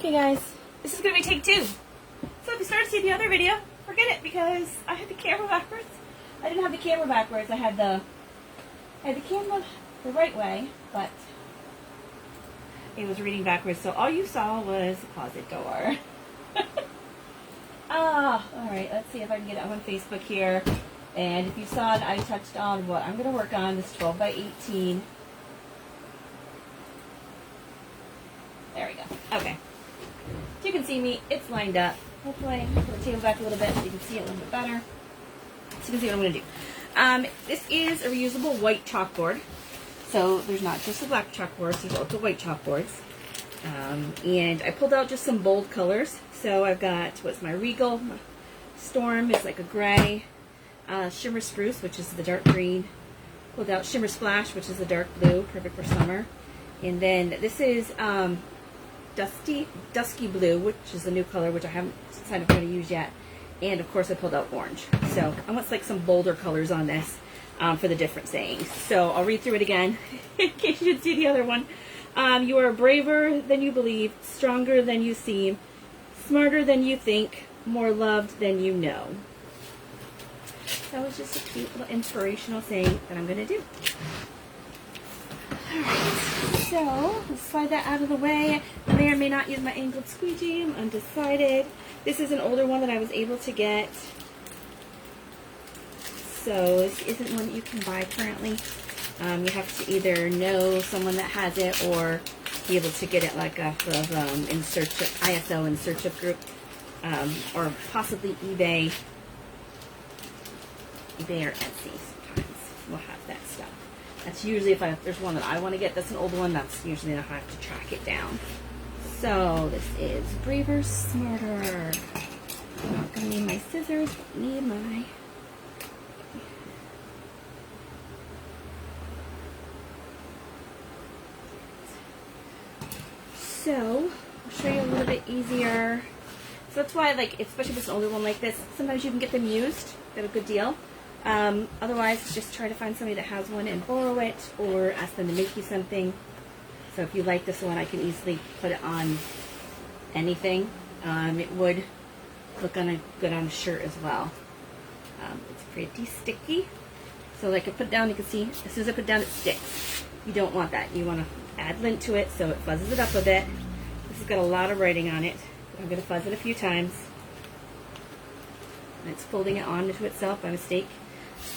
Okay guys, this is going to be take 2. So if you start to see the other video, forget it because I had the camera backwards. I didn't have the camera backwards, I had the camera the right way, but it was reading backwards, so all you saw was the closet door. Alright, let's see if I can get it on Facebook here. And if you saw it, I touched on what I'm going to work on, this 12 by 18. There we go. Okay. So you can see me, it's lined up. Hopefully, I'll put the table back a little bit so you can see it a little bit better. So you can see what I'm going to do. This is a reusable white chalkboard. So there's not just the black chalkboards, there's also white chalkboards. And I pulled out just some bold colors. So I've got, what's my Regal Storm, is like a gray. Shimmer Spruce, which is the dark green. Pulled out Shimmer Splash, which is the dark blue, perfect for summer. And then this is Dusky Blue, which is a new color, which I haven't decided if I'm going to use yet. And of course I pulled out orange. So I want like some bolder colors on this for the different sayings. So I'll read through it again in case you didn't see the other one. You are braver than you believe, stronger than you seem, smarter than you think, more loved than you know. That was just a cute little inspirational saying that I'm going to do. Alright, so let's slide that out of the way. I may or may not use my angled squeegee. I'm undecided. This is an older one that I was able to get. So this isn't one that you can buy currently. You have to either know someone that has it or be able to get it like off of ISO in search of group, or possibly eBay or Etsy. Sometimes we'll have that stuff. That's usually if there's one that I want to get that's an old one, that's usually if I have to track it down. So this is braver, smarter. I'm not going to need my scissors, but need my... So, I'll show you a little bit easier. So that's why, like, especially if it's an older one like this, sometimes you can get them used. They're a good deal. Otherwise, just try to find somebody that has one and borrow it, or ask them to make you something. So if you like this one, I can easily put it on anything. It would look good on a shirt as well. It's pretty sticky. So like I put it down, you can see, as soon as I put it down, it sticks. You don't want that. You want to add lint to it so it fuzzes it up a bit. This has got a lot of writing on it. I'm going to fuzz it a few times. And it's folding it onto itself by mistake.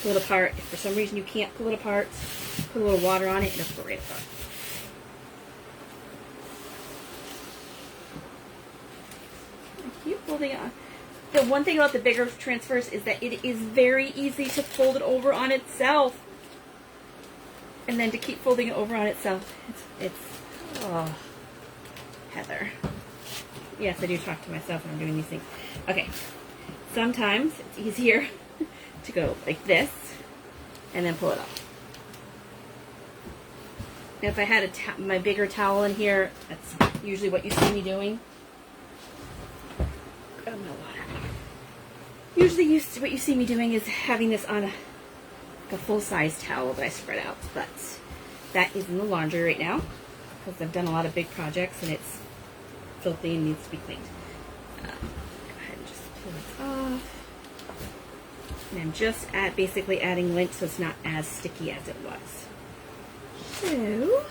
Pull it apart. If for some reason you can't pull it apart, put a little water on it and it'll pull it right apart. I keep folding it on. The one thing about the bigger transfers is that it is very easy to fold it over on itself. And then to keep folding it over on itself. Oh, Heather. Yes, I do talk to myself when I'm doing these things. Okay. Sometimes it's easier to go like this and then pull it off. Now if I had my bigger towel in here, that's usually what you see me doing. Grab my water. Usually what you see me doing is having this on a full-size towel that I spread out, but that is in the laundry right now because I've done a lot of big projects and it's filthy and needs to be cleaned. Go ahead and just pull it off. And I'm just basically adding lint so it's not as sticky as it was. So,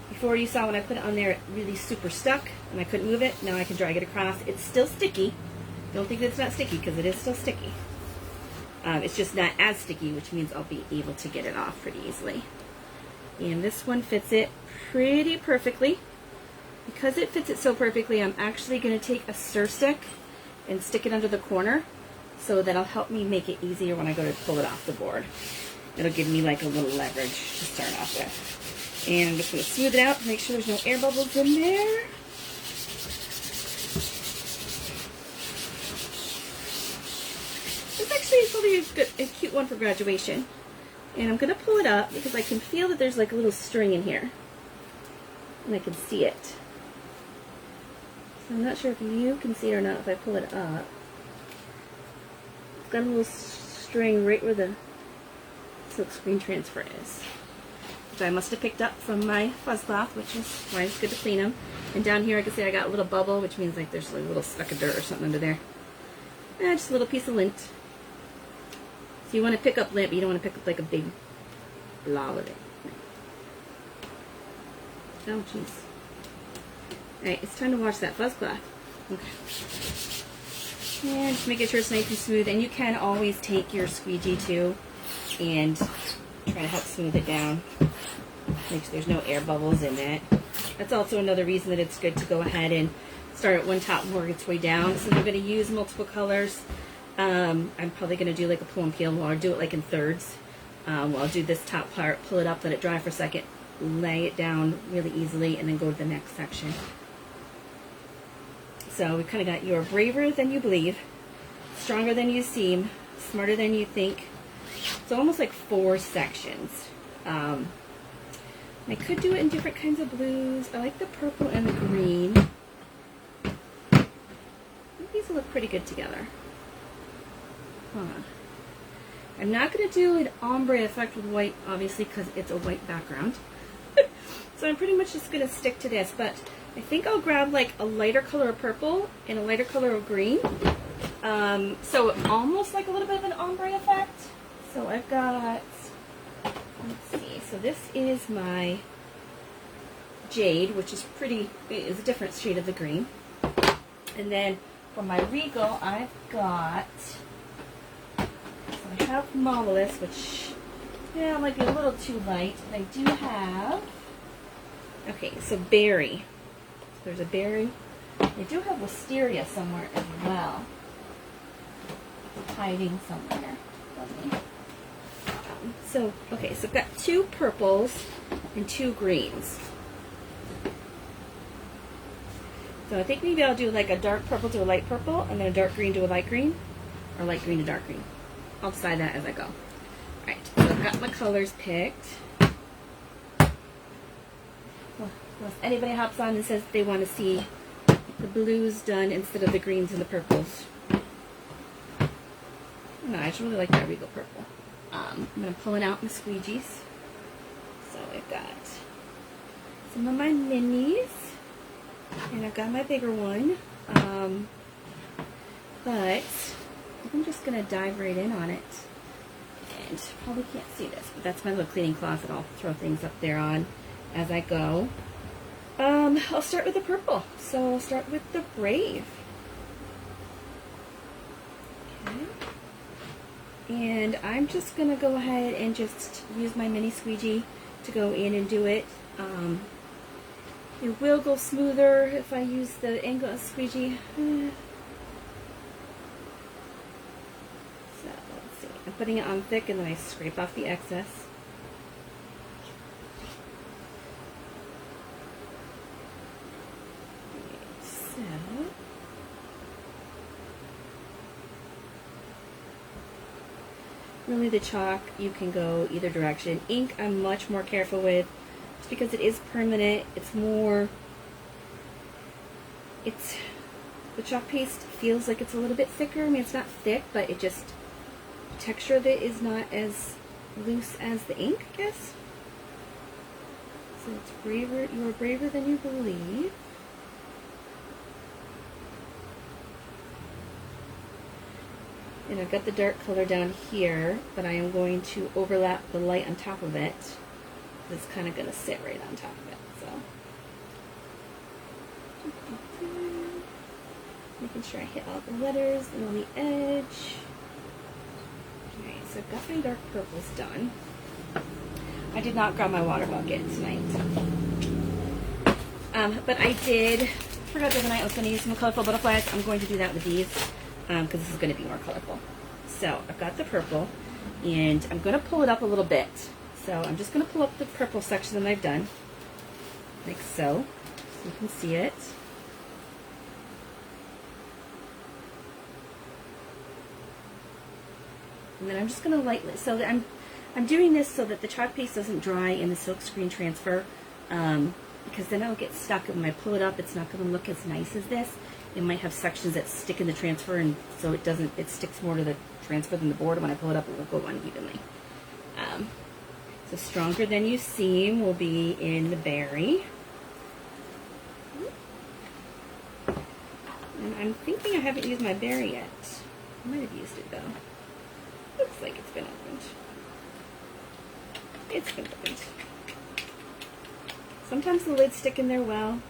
before you saw when I put it on there, it really super stuck and I couldn't move it. Now I can drag it across. It's still sticky. Don't think that it's not sticky because it is still sticky. It's just not as sticky, which means I'll be able to get it off pretty easily. And this one fits it pretty perfectly. Because it fits it so perfectly, I'm actually going to take a stir stick and stick it under the corner so that'll help me make it easier when I go to pull it off the board. It'll give me like a little leverage to start off with. And I'm just going to smooth it out to make sure there's no air bubbles in there. It's actually probably a cute one for graduation. And I'm going to pull it up because I can feel that there's like a little string in here. And I can see it. So I'm not sure if you can see it or not if I pull it up. It's got a little string right where the silk screen transfer is. Which I must have picked up from my fuzz cloth, which is why it's good to clean them. And down here I can see I got a little bubble, which means like there's a little speck of dirt or something under there. Just a little piece of lint. So you want to pick up lint, but you don't want to pick up like a big blob of it. Oh jeez. Alright, it's time to wash that fuzz cloth. Okay. And just making sure it's nice and smooth. And you can always take your squeegee too and try to help smooth it down. Make sure there's no air bubbles in it. That's also another reason that it's good to go ahead and start at one top and work its way down. Since I'm going to use multiple colors, I'm probably going to do like a pull and peel, or do it like in thirds. I'll do this top part, pull it up, let it dry for a second, lay it down really easily, and then go to the next section. So we kind of got you're braver than you believe, stronger than you seem, smarter than you think. So almost like 4 sections. I could do it in different kinds of blues. I like the purple and the green. I think these will look pretty good together. I'm not going to do an ombre effect with white, obviously, because it's a white background. So I'm pretty much just going to stick to this, but I think I'll grab like a lighter color of purple and a lighter color of green. So almost like a little bit of an ombre effect. So I've got, let's see, so this is my jade, which is pretty, is a different shade of the green. And then for my regal, I've got, so I have marvelous, which, yeah, might be a little too light. And I do have, okay, so berry. So there's a berry. I do have wisteria somewhere as well. Hiding somewhere. So, okay, so I've got 2 purples and 2 greens. So I think maybe I'll do like a dark purple to a light purple, and then a dark green to a light green, or light green to dark green. I'll decide that as I go. Alright, so I've got my colors picked. Well, if anybody hops on and says they want to see the blues done instead of the greens and the purples. No, I just really like that regal purple. I'm going to pull it out my squeegees. So I've got some of my minis, and I've got my bigger one. But I'm just going to dive right in on it. And probably can't see this, but that's my little cleaning cloth that I'll throw things up there on as I go. I'll start with the purple. So I'll start with the Brave. Okay. And I'm just going to go ahead and just use my mini squeegee to go in and do it. It will go smoother if I use the angle squeegee. So let's see. I'm putting it on thick and then I scrape off the excess. So really the chalk, you can go either direction. Ink I'm much more careful with just because it is permanent. It's more, the chalk paste feels like it's a little bit thicker. I mean, it's not thick, but it just, the texture of it is not as loose as the ink, I guess. So it's braver, you are braver than you believe. And I've got the dark color down here, but I am going to overlap the light on top of it. It's kind of going to sit right on top of it. So, making sure I hit all the letters and on the edge. Okay, so I've got my dark purples done. I did not grab my water bucket tonight. But I forgot the other night I was going to use some colorful butterflies. I'm going to do that with these. Because this is going to be more colorful. So I've got the purple, and I'm going to pull it up a little bit. So I'm just going to pull up the purple section that I've done, like so you can see it. And then I'm just going to lightly, so that I'm doing this so that the chalk paste doesn't dry in the silk screen transfer, because then it'll get stuck, and when I pull it up, it's not going to look as nice as this. It might have sections that stick in the transfer, and so it sticks more to the transfer than the board, and when I pull it up, it will go unevenly. So The Stronger Than You Seem will be in the berry. And I'm thinking I haven't used my berry yet. I might have used it though. Looks like it's been opened. It's been opened. Sometimes the lids stick in there well.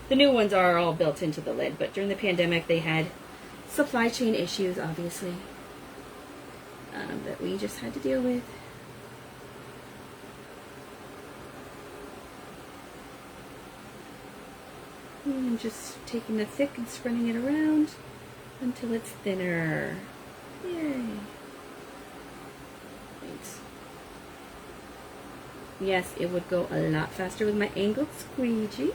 The new ones are all built into the lid, but during the pandemic they had supply chain issues, obviously, that we just had to deal with. And I'm just taking the thick and spreading it around until it's thinner. Yay. Thanks. Yes, it would go a lot faster with my angled squeegee.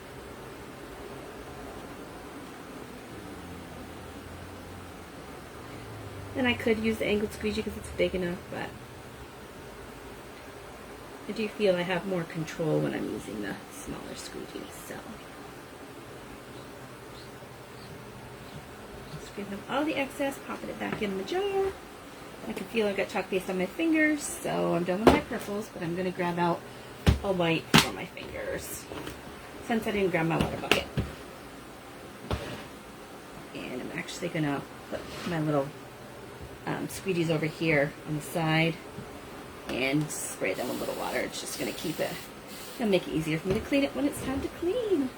And I could use the angled squeegee because it's big enough, but I do feel I have more control when I'm using the smaller squeegee. So scraping up all the excess, popping it back in the jar. I can feel I've got chalk paste on my fingers, so I'm done with my purples, but I'm going to grab out a white for my fingers since I didn't grab my water bucket. And I'm actually going to put my little squeegees over here on the side and spray them with a little water. It's just going to keep it, and make it easier for me to clean it when it's time to clean.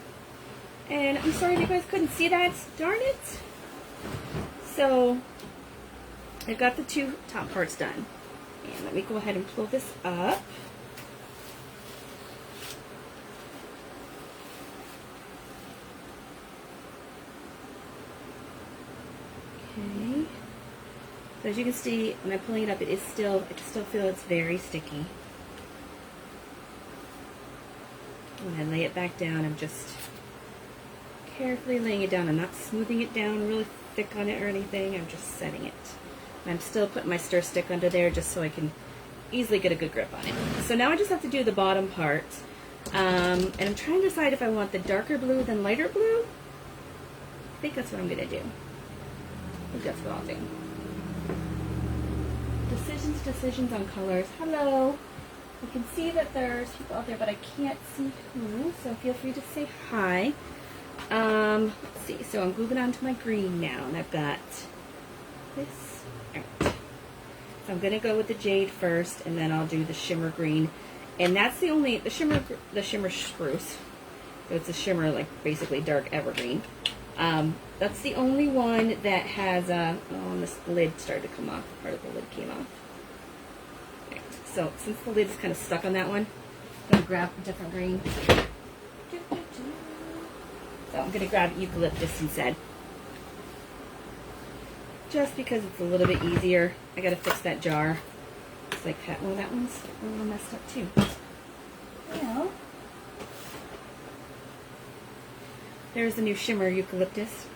And I'm sorry if you guys couldn't see that, darn it. So I've got the two top parts done. And let me go ahead and pull this up. Okay. So as you can see, when I'm pulling it up, I can still feel it's very sticky. When I lay it back down, I'm just carefully laying it down. I'm not smoothing it down really thick on it or anything. I'm just setting it. And I'm still putting my stir stick under there just so I can easily get a good grip on it. So now I just have to do the bottom part. And I'm trying to decide if I want the darker blue than lighter blue. I think that's what I'm going to do. I think that's what I'll do. Decisions on colors. Hello. I can see that there's people out there, but I can't see who, so feel free to say hi. Let's see. So I'm moving on to my green now, and I've got this. All right. So I'm going to go with the jade first, and then I'll do the shimmer green. And that's the only, the shimmer spruce. So it's a shimmer, like basically dark evergreen. That's the only one that has a, oh, this lid started to come off. Part of the lid came off. Right. So since the lid is kind of stuck on that one, I'm going to grab a different green. So I'm going to grab eucalyptus instead. Just because it's a little bit easier. I got to fix that jar. It's like that. Well, that one's a little messed up too. Well, there's the new shimmer eucalyptus.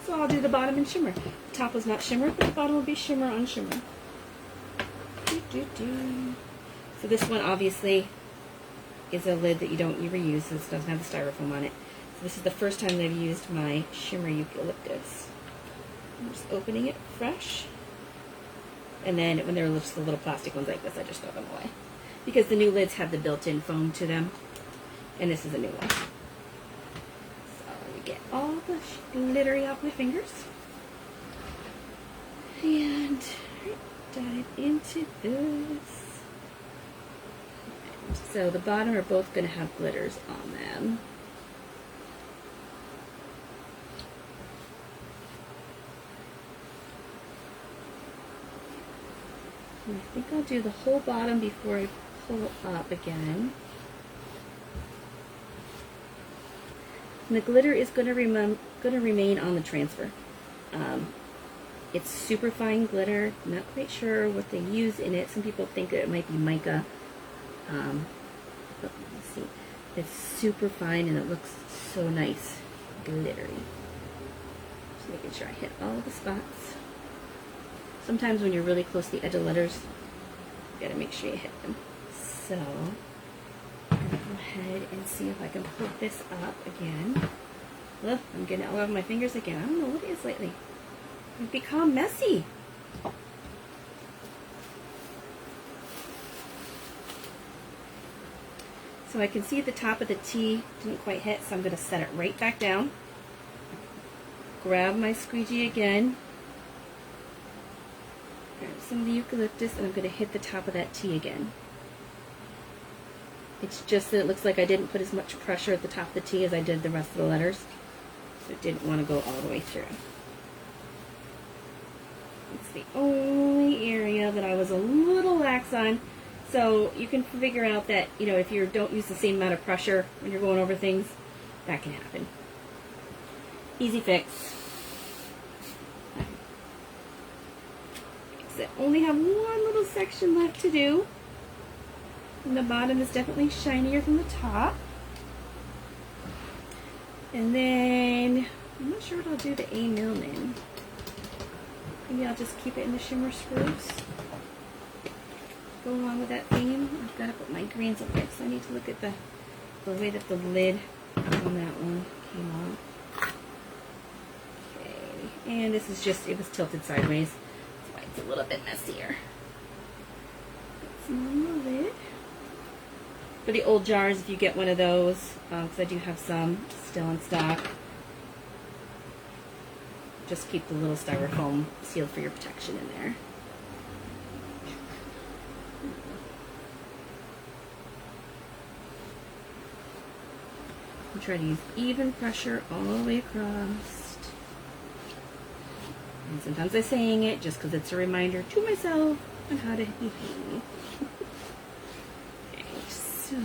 So I'll do the bottom in shimmer. The top was not shimmer, but the bottom will be shimmer on shimmer. So this one obviously is a lid that you don't reuse, so this doesn't have the styrofoam on it. So this is the first time that I've used my shimmer eucalyptus. I'm just opening it fresh. And then when there are just the little plastic ones like this, I just throw them away. Because the new lids have the built-in foam to them. And this is a new one. Get all the glittery off my fingers and dive into this. So the bottom are both going to have glitters on them. And I think I'll do the whole bottom before I pull up again. And the glitter is going to remain on the transfer. It's super fine glitter. I'm not quite sure what they use in it. Some people think that it might be mica. But let's see. It's super fine and it looks so nice. Glittery. Just making sure I hit all the spots. Sometimes when you're really close to the edge of letters, you gotta make sure you hit them. So I'm going to go ahead and see if I can pull this up again. Look, I'm getting it all over my fingers again. I don't know what it is lately. I've become messy. So I can see the top of the T didn't quite hit, so I'm going to set it right back down. Grab my squeegee again. Grab some of the eucalyptus, and I'm going to hit the top of that T again. It's just that it looks like I didn't put as much pressure at the top of the T as I did the rest of the letters. So it didn't want to go all the way through. It's the only area that I was a little lax on. So you can figure out that, you know, if you don't use the same amount of pressure when you're going over things, that can happen. Easy fix. So I only have one little section left to do. And the bottom is definitely shinier than the top. And then, I'm not sure what I'll do to A Millman. Maybe I'll just keep it in the shimmer screws. Go along with that theme. I've got to put my greens up there, so I need to look at the way that the lid on that one came off. Okay, and this is just, it was tilted sideways. That's why it's a little bit messier. Put some on the lid. For the old jars, if you get one of those, because I do have some still in stock, just keep the little styrofoam sealed for your protection in there. Try to use even pressure all the way across. And sometimes I'm saying it just because it's a reminder to myself on how to behave. Okay, so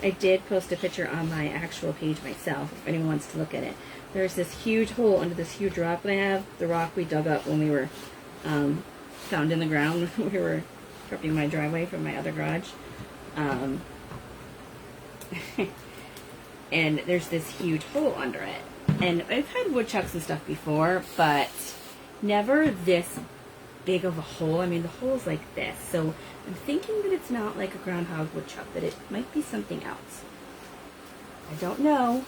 I did post a picture on my actual page myself, if anyone wants to look at it. There's this huge hole under this huge rock that I have. The rock we dug up when we were found in the ground when we were prepping my driveway from my other garage. And there's this huge hole under it. And I've had woodchucks and stuff before, but never this big of a hole. I mean, the hole's like this. So I'm thinking that it's not like a groundhog woodchuck, that it might be something else. I don't know.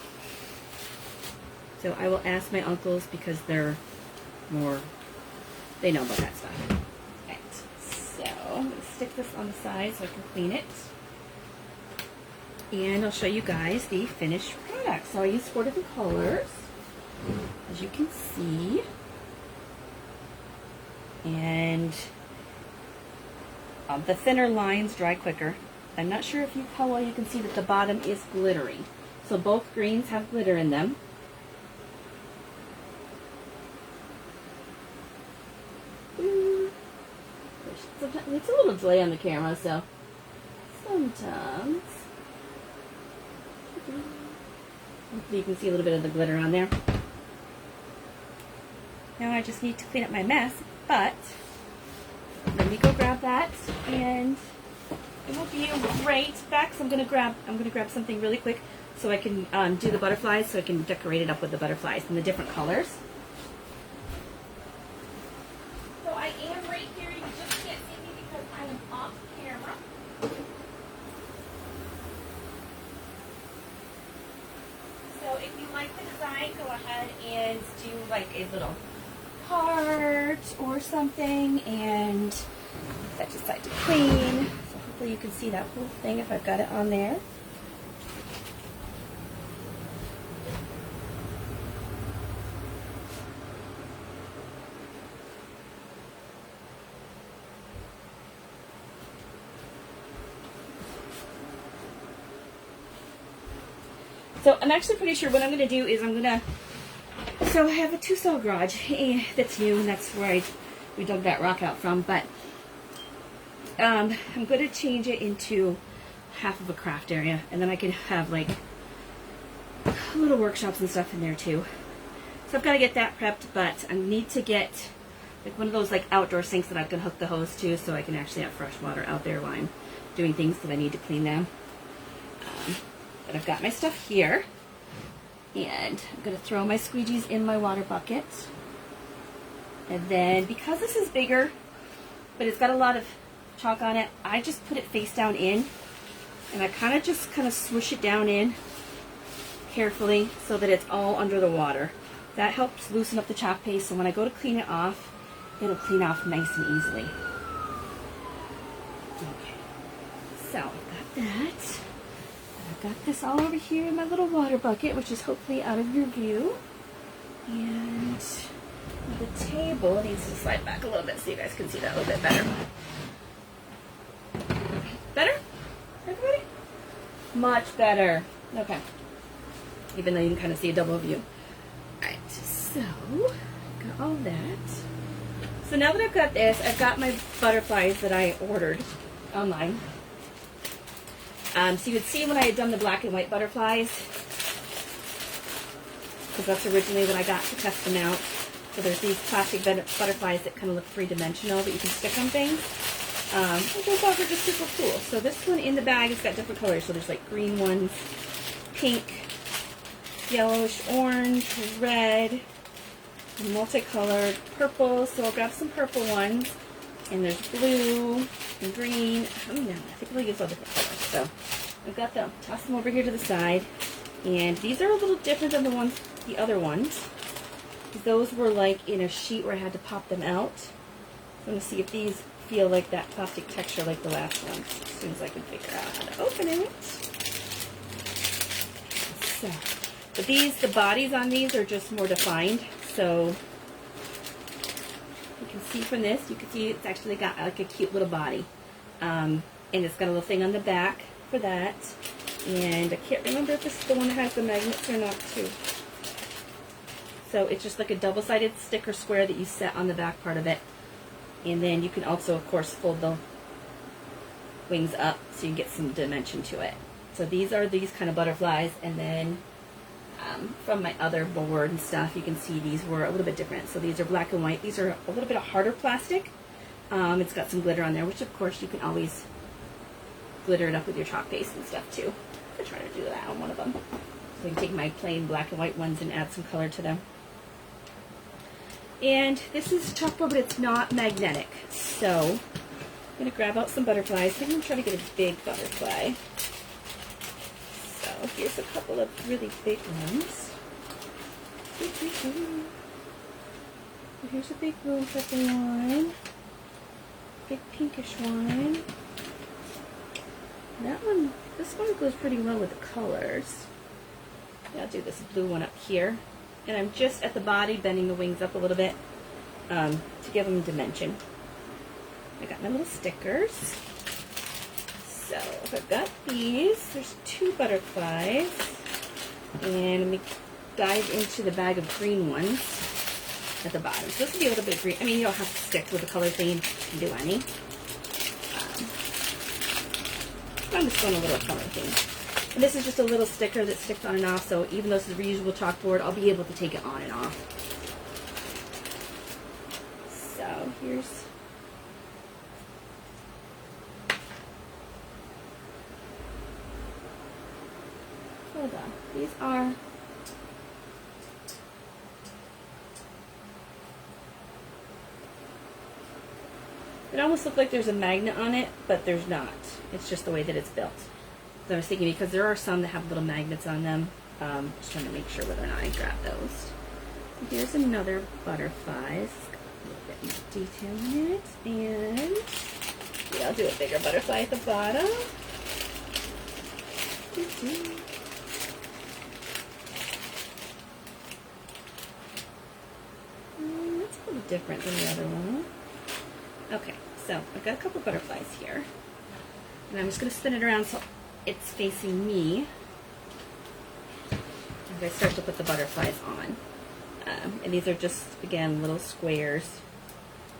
So I will ask my uncles because they're more, they know about that stuff. Right. So I'm going to stick this on the side so I can clean it. And I'll show you guys the finished product. So I used 4 different colors, as you can see. And the thinner lines dry quicker. I'm not sure how well you can see that the bottom is glittery. So both greens have glitter in them. Sometimes it's a little delay on the camera, so sometimes hopefully you can see a little bit of the glitter on there. Now I just need to clean up my mess, but let me go grab that, and it will be right back. So I'm gonna grab something really quick so I can do the butterflies, so I can decorate it up with the butterflies in the different colors. So I am right here. You just can't see me because I am off camera. So if you like the design, go ahead and do like a little heart or something, and that decide to clean. So hopefully you can see that whole thing if I've got it on there. So I'm actually pretty sure what I'm going to do is so I have a 2-cell garage that's new, and that's where we dug that rock out from, but I'm going to change it into half of a craft area, and then I can have like little workshops and stuff in there too. So I've got to get that prepped, but I need to get like one of those like outdoor sinks that I can hook the hose to, so I can actually have fresh water out there while I'm doing things because I need to clean them. But I've got my stuff here, and I'm going to throw my squeegees in my water bucket. And then because this is bigger, but it's got a lot of chalk on it, I just put it face down in And I kind of swoosh it down in carefully so that it's all under the water. That helps loosen up the chalk paste, so when I go to clean it off, it'll clean off nice and easily. Okay, so I've got that. I've got this all over here in my little water bucket, which is hopefully out of your view. And the table needs to slide back a little bit so you guys can see that a little bit better. Better? Everybody? Much better. Okay. Even though you can kind of see a double view. Alright, so got all that. So now that I've got this, I've got my butterflies that I ordered online. So you could see when I had done the black and white butterflies, because that's originally what I got to test them out. So there's these plastic butterflies that kind of look three-dimensional that you can stick on things. I thought they're just super cool. So this one in the bag has got different colors. So there's like green ones, pink, yellowish orange, red, multicolored, purple. So I'll grab some purple ones. And there's blue and green. I don't know. I think we'll use all different colors. So I've got them. Toss them over here to the side. And these are a little different than the other ones. Those were like in a sheet where I had to pop them out. So I'm going to see if these feel like that plastic texture like the last one, as soon as I can figure out how to open it. So, but the bodies on these are just more defined. So you can see from this, you can see it's actually got like a cute little body. And it's got a little thing on the back for that. And I can't remember if this is the one that has the magnets or not too. So it's just like a double-sided sticker square that you set on the back part of it. And then you can also, of course, fold the wings up so you can get some dimension to it. So these are these kind of butterflies. And then from my other board and stuff, you can see these were a little bit different. So these are black and white. These are a little bit of harder plastic. It's got some glitter on there, which, of course, you can always glitter it up with your chalk paste and stuff, too. I'm going to try to do that on one of them. So I can take my plain black and white ones and add some color to them. And this is chalkboard, but it's not magnetic. So I'm going to grab out some butterflies. I'm going to try to get a big butterfly. So here's a couple of really big ones. Here's a big blue purple one. Big pinkish one. This one goes pretty well with the colors. I'll do this blue one up here. And I'm just at the body bending the wings up a little bit to give them dimension. I got my little stickers. So I've got these. There's 2 butterflies. And let me dive into the bag of green ones at the bottom. So this will be a little bit green. I mean, you don't have to stick with the color theme. You can do any. I'm just going a little color theme. And this is just a little sticker that sticks on and off, so even though this is a reusable chalkboard, I'll be able to take it on and off. So here's... Hold on. These are... It almost looks like there's a magnet on it, but there's not. It's just the way that it's built. So I was thinking, because there are some that have little magnets on them, just trying to make sure whether or not I grab those. So here's another butterfly. It's got a little bit more detail in it. And yeah, I'll do a bigger butterfly at the bottom. That's a little different than the other one. Okay, so I've got a couple butterflies here. And I'm just going to spin it around so it's facing me as I start to put the butterflies on. And these are just, again, little squares,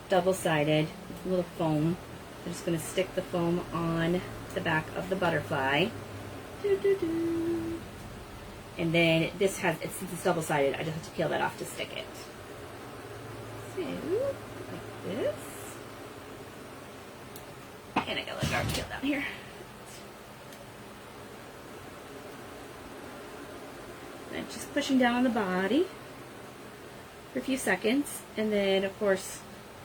double-sided, little foam. I'm just going to stick the foam on the back of the butterfly. And then this has, since it's double-sided, I just have to peel that off to stick it. So, like this. And I got a little garbage peel down here. And just pushing down on the body for a few seconds, and then of course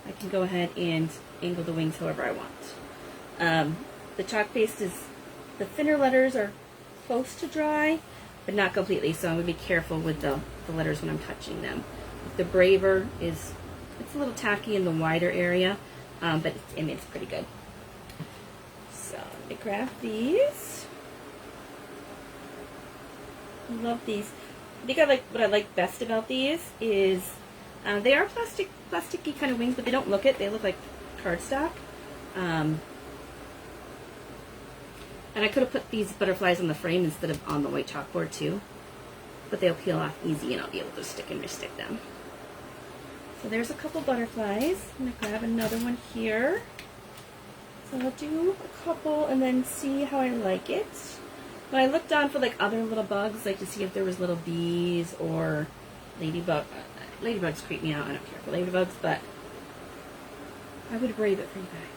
I can go ahead and angle the wings however I want. The chalk paste is The thinner letters are close to dry, but not completely, so I'm going to be careful with the letters when I'm touching them. The braver it's a little tacky in the wider area, but it's pretty good. So I'm going to grab these. I love these. I think what I like best about these is they are plasticky kind of wings, but they don't look it. They look like cardstock. And I could have put these butterflies on the frame instead of on the white chalkboard too, but they'll peel off easy and I'll be able to stick and restick them. So there's a couple butterflies. I'm going to grab another one here. So I'll do a couple and then see how I like it. When I looked on for like other little bugs, like to see if there was little bees or ladybug. Ladybugs creep me out. I don't care for ladybugs, but I would brave it for you guys.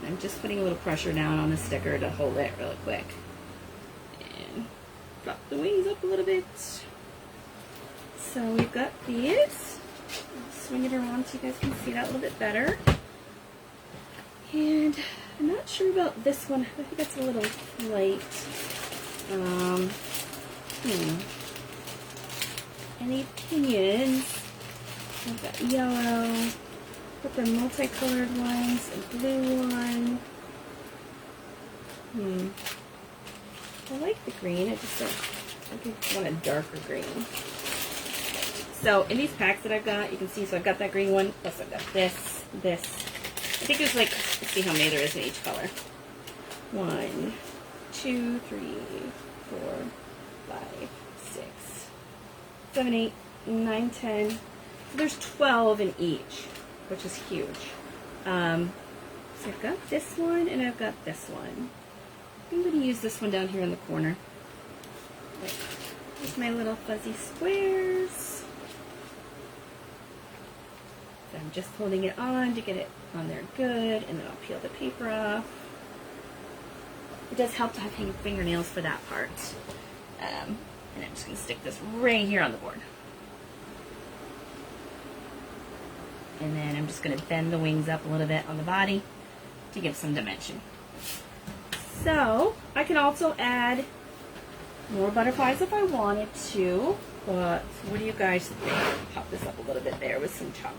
I'm just putting a little pressure down on the sticker to hold it really quick. And drop the wings up a little bit. So we've got these. I'll swing it around so you guys can see that a little bit better. And I'm not sure about this one. I think that's a little light. Any opinions? I've got yellow. Put the multicolored ones, a blue one. I like the green. I just want a darker green. So in these packs that I've got, you can see, so I've got that green one, plus I've got this. I think there's like, let's see how many there is in each color. 1, 2, 3, 4, 5, 6, 7, 8, 9, 10. So there's 12 in each, which is huge. So I've got this one and I've got this one. I'm going to use this one down here in the corner. Here's my little fuzzy squares. So I'm just holding it on to get it on there good, and then I'll peel the paper off. It does help to have hanging fingernails for that part. And I'm just going to stick this right here on the board. And then I'm just going to bend the wings up a little bit on the body to give some dimension. So I can also add more butterflies if I wanted to, but what do you guys think? Pop this up a little bit there with some chalk.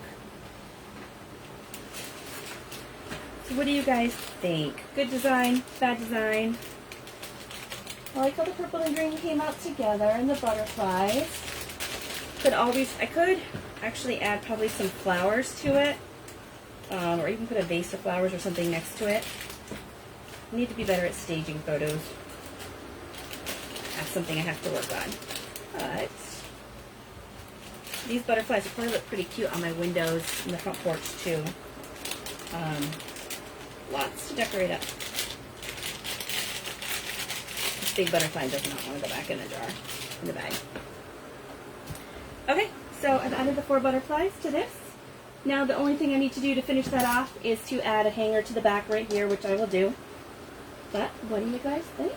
So what do you guys think? Good design? Bad design? I like how the purple and green came out together and the butterflies. I could actually add probably some flowers to it, or even put a vase of flowers or something next to it. I need to be better at staging photos. That's something I have to work on. But these butterflies will probably look pretty cute on my windows in the front porch too. Lots to decorate up. This big butterfly does not want to go back in the jar, in the bag. Okay, so I've added the 4 butterflies to this. Now the only thing I need to do to finish that off is to add a hanger to the back right here, which I will do. But what do you guys think?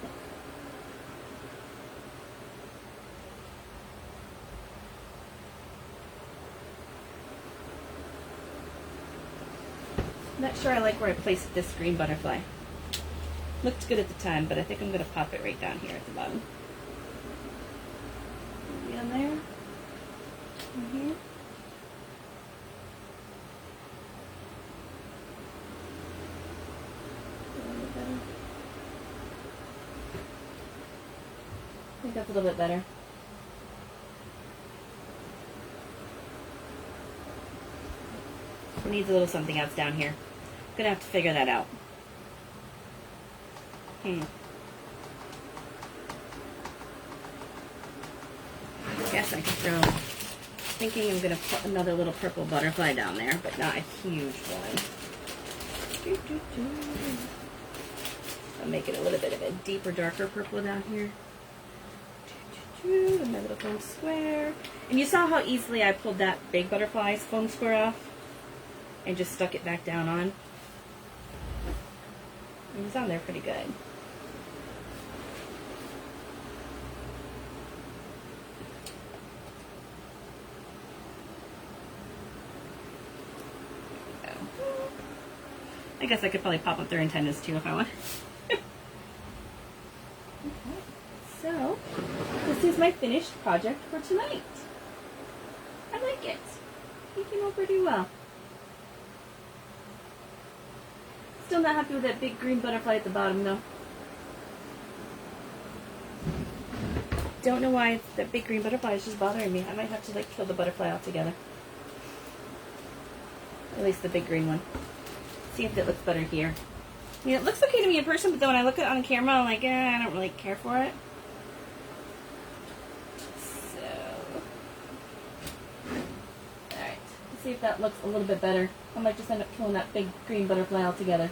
I'm not sure I like where I placed this green butterfly. Looked good at the time, but I think I'm going to pop it right down here at the bottom. Maybe on there. In here. I think that's a little bit better. It needs a little something else down here. I'm gonna have to figure that out. Guess I could throw. Thinking I'm gonna put another little purple butterfly down there, but not a huge one. I'll make it a little bit of a deeper, darker purple down here. And my little foam square. And you saw how easily I pulled that big butterfly's foam square off and just stuck it back down on. It was on there pretty good. guess I could probably pop up their antennas too if I want. Okay. So, this is my finished project for tonight. I like it. It came out pretty well. Still not happy with that big green butterfly at the bottom though. Don't know why that big green butterfly is just bothering me. I might have to like kill the butterfly altogether. At least the big green one. See if it looks better here. I mean, it looks okay to me in person, but then when I look at it on camera, I'm like, I don't really care for it. So, alright. Let's see if that looks a little bit better. I might just end up killing that big green butterfly altogether.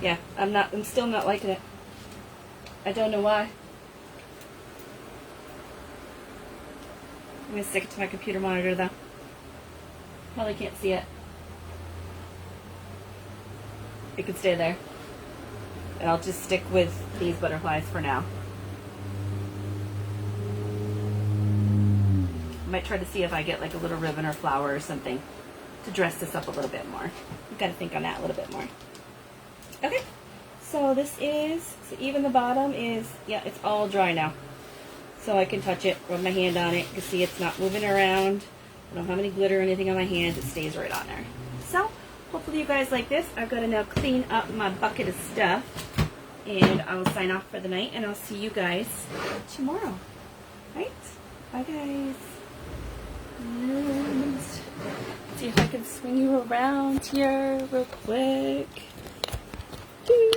Yeah, I'm still not liking it. I don't know why. I'm going to stick it to my computer monitor though. Probably can't see it. It could stay there. And I'll just stick with these butterflies for now. I might try to see if I get like a little ribbon or flower or something to dress this up a little bit more. I've got to think on that a little bit more. Okay. So this is, so even the bottom is, yeah, it's all dry now. So I can touch it, rub my hand on it. You can see it's not moving around. I don't have any glitter or anything on my hand. It stays right on there. So hopefully you guys like this. I've got to now clean up my bucket of stuff. And I will sign off for the night. And I'll see you guys tomorrow. Right? Bye guys. And see if I can swing you around here real quick. Ding.